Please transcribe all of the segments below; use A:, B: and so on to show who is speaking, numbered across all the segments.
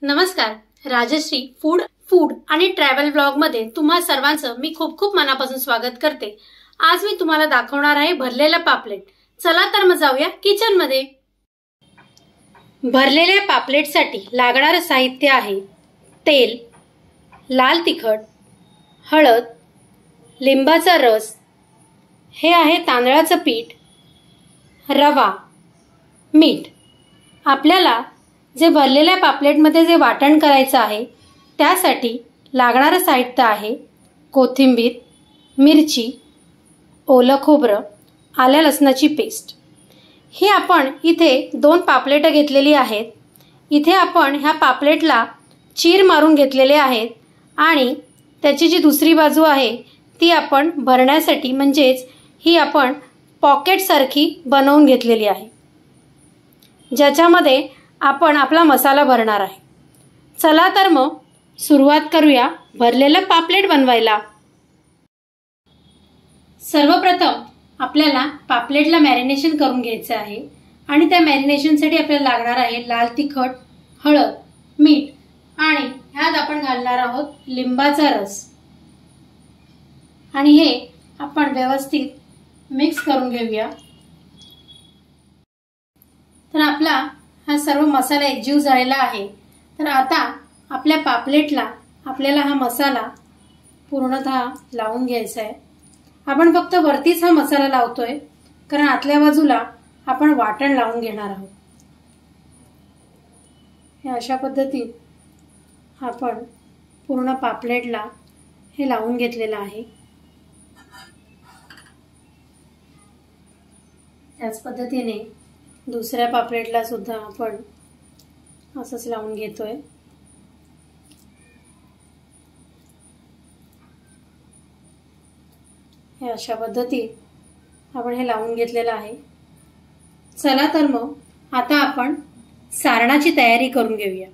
A: नमस्कार. राजश्री फूड आणि travel blog मध्ये तुम्हा सर्वांचं मी खूप खूप मनापासून स्वागत करते. आज मी तुम्हाला दाखवणार आहे भरलेलं पापलेट. चला तर मग जाऊया किचन मध्ये. भरलेल्या पापलेटसाठी लागणारं साहित्य आहे तेल, लाल तिखट, हळद, लिंबाचा रस, हे आहे तांदळाचं पीठ, रवा, मीठ. आपल्याला जे भरलेल्या पापलेटमध्ये जे वाटण करायचं आहे त्यासाठी लागणारं साहित्य आहे कोथिंबीर, मिरची, ओलं खोबरं, आल्या लसणाची पेस्ट. ही आपण इथे 2 पापलेट घेतलेली आहेत. इथे आपण ह्या पापलेटला चीर मारून घेतलेले आहेत आणि त्याची जी दुसरी बाजू आहे ती आपण भरण्यासाठी म्हणजेच ही आपण पॉकेट सारखी बनवून घेतलेली आहे, ज्याच्यामध्ये आपण आपला मसाला भरणार आहे. चला तर मग सुरुवात करूया भरलेलं पापलेट बनवायला. सर्वप्रथम आपल्याला पापलेटला मॅरिनेशन करून घ्यायचं आहे आणि त्या मॅरिनेशनसाठी आपल्याला लागणार आहे लाल तिखट, हळद, मीठ आणि ह्यात आपण घालणार आहोत लिंबाचा रस आणि हे आपण व्यवस्थित मिक्स करून घेऊया. तर आपला हा सर्व मसाला एकजीव झालेला आहे. तर आता आपल्या पापलेटला आपल्याला हा मसाला पूर्णतः लावून घ्यायचा आहे. आपण फक्त वरतीच हा मसाला लावतोय कारण आतल्या बाजूला आपण वाटण लावून घेणार आहोत. हे अशा पद्धतीत आपण पूर्ण पापलेटला हे लावून घेतलेलं आहे. त्याच पद्धतीने दुसऱ्या पापलेटला सुद्धा आपण असंच लावून घेतोय. हे अशा पद्धतीत आपण हे लावून घेतलेलं आहे. चला तर मग आता आपण सारणाची तयारी करून घेऊया.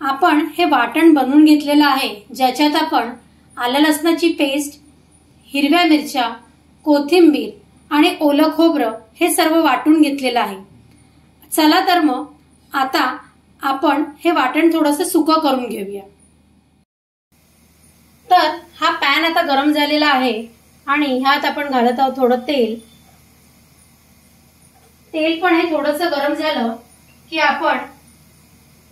A: आपण हे वाटण बनवून घेतलेलं आहे, ज्याच्यात आपण आलं लसणाची पेस्ट, हिरव्या मिरच्या, कोथिंबीर आणि ओलं खोबरं हे सर्व वाटून घेतलेलं आहे. चला तर मग आता आपण हे वाटण थोडंसं सुकं करून घेऊया. तर हा पॅन आता गरम झालेला आहे आणि ह्यात आपण घालत आहोत थोडं तेल. तेल पण हे थोडंसं गरम झालं की आपण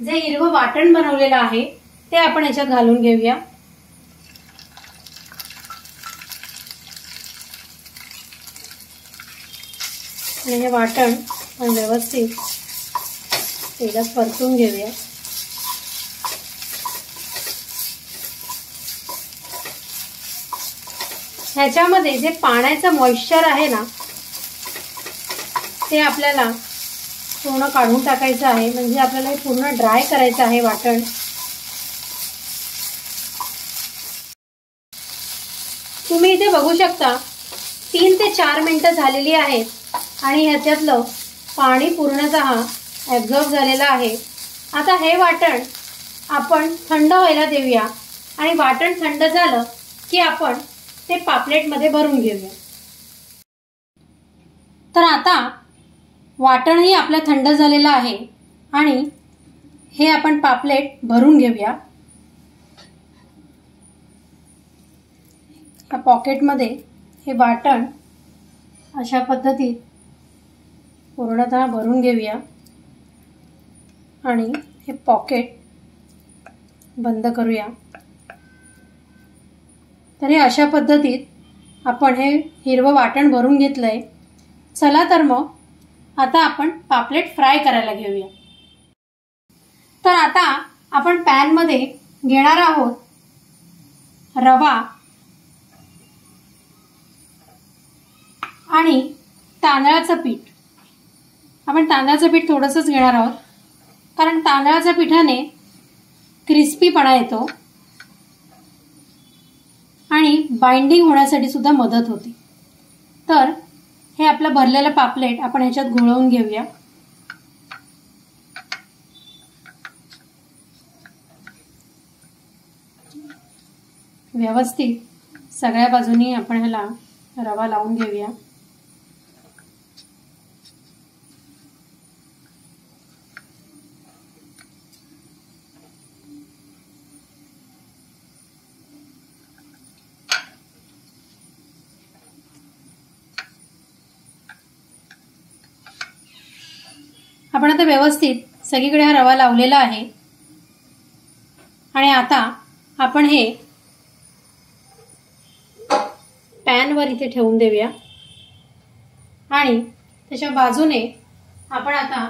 A: जे हिरवं वाटण बनवलेलं आहे ते आपण याच्यात घालून घेऊया. आणि हे वाटण आपण व्यवस्थित तेलात परतून घेऊया. ह्याच्यामध्ये जे पाण्याचं मॉइश्चर आहे ना ते आपल्याला पूर्ण काढून टाकायचं आहे, म्हणजे आपल्याला हे पूर्ण ड्राय करायचं आहे वाटण. तुम्ही इथे बघू शकता 3 ते 4 मिनिटं झालेली आहेत आणि ह्याच्यातलं पाणी पूर्णतः ॲब्झॉर्ब झालेलं आहे. आता हे वाटण आपण थंड व्हायला देऊया आणि वाटण थंड झालं की आपण ते पापलेटमध्ये भरून घेऊया. तर आता वाटणही आपलं थंड झालेलं आहे आणि हे आपण पापलेट भरून घेऊया. या पॉकेटमध्ये हे वाटण अशा पद्धतीत पूर्णतः भरून घेऊया आणि हे पॉकेट बंद करूया. तर हे अशा पद्धतीत आपण हे हिरवं वाटण भरून घेतलंय. चला तर मग आता आपण पापलेट फ्राय करायला घेऊया. तर आता आपण पॅन मध्ये घेणार आहोत रवा आणि तांदळाचं पीठ. आपण तांदळाचं पीठ थोडंसंच घेणार आहोत कारण तांदळाच्या पिठाने क्रिस्पीपणा येतो आणि बाइंडिंग होण्यासाठी सुद्धा मदत होते. तर हे आपलं भरलेलं पापलेट आपण ह्याच्यात घोळवून घेऊया. व्यवस्थित सगळ्या बाजूनी आपण ह्याला रवा लावून घेऊया. आपण आता व्यवस्थित सगळीकडे हा रवा लावलेला आहे आणि आता आपण हे पॅनवर इथे ठेवून देऊया आणि त्याच्या बाजूने आपण आता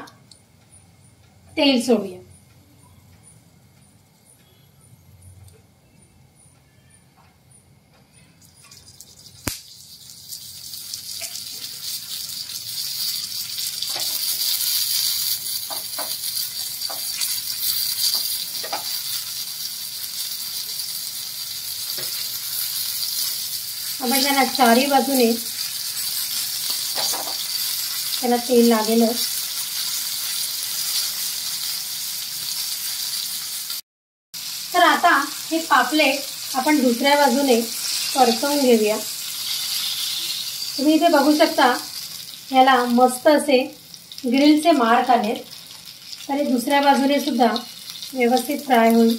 A: तेल सोडूया। आपण त्याला चारी बाजूने त्याला तेल लागेल। तर आता हे पापलेट आपण दुसऱ्या बाजूने परतवून घेऊया। तुम्ही इथे बघू शकता ह्याला मस्त असे ग्रिलचे मार्क आलेत, तर हे दुसऱ्या बाजूने सुद्धा व्यवस्थित फ्राय होईल।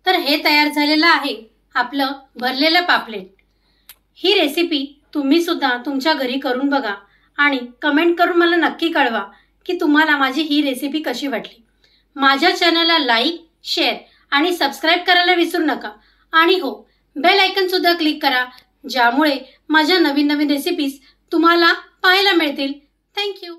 A: तर हे तयार झालेलं आहे आपलं भरलेलं पापलेट। ही रेसिपी तुम्ही सुद्धा तुमच्या घरी करून बघा आणि कमेंट करून मला नक्की कळवा की तुम्हाला माझी ही रेसिपी कशी वाटली। माझ्या चॅनलला लाईक, शेअर आणि सबस्क्राइब करायला विसरू नका आणि हो, बेल आयकॉन सुद्धा क्लिक करा, ज्यामुळे माझ्या नवीन नवीन रेसिपीज तुम्हाला पाहायला मिळतील। Thank you.